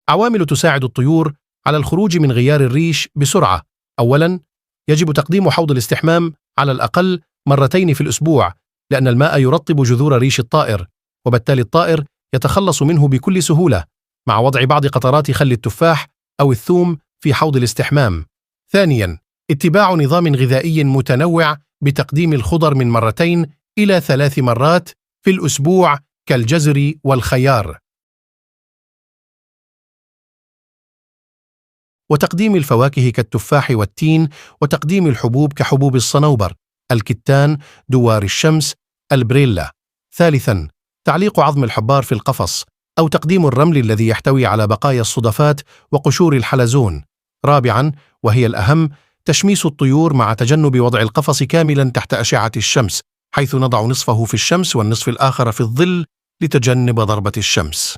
عوامل تساعد الطيور على الخروج من غيار الريش بسرعة. أولاً، يجب تقديم حوض الاستحمام على الأقل مرتين في الأسبوع، لأن الماء يرطب جذور ريش الطائر، وبالتالي الطائر يتخلص منه بكل سهولة، مع وضع بعض قطرات خل التفاح أو الثوم في حوض الاستحمام. ثانياً، اتباع نظام غذائي متنوع بتقديم الخضر من 2 إلى 3 مرات في الأسبوع كالجزر والخيار، وتقديم الفواكه كالتفاح والتين، وتقديم الحبوب كحبوب الصنوبر، الكتان، دوار الشمس، البريلا. ثالثاً، تعليق عظم الحبار في القفص أو تقديم الرمل الذي يحتوي على بقايا الصدفات وقشور الحلزون. رابعاً، وهي الأهم، تشميس الطيور مع تجنب وضع القفص كاملاً تحت أشعة الشمس، حيث نضع نصفه في الشمس والنصف الآخر في الظل لتجنب ضربة الشمس.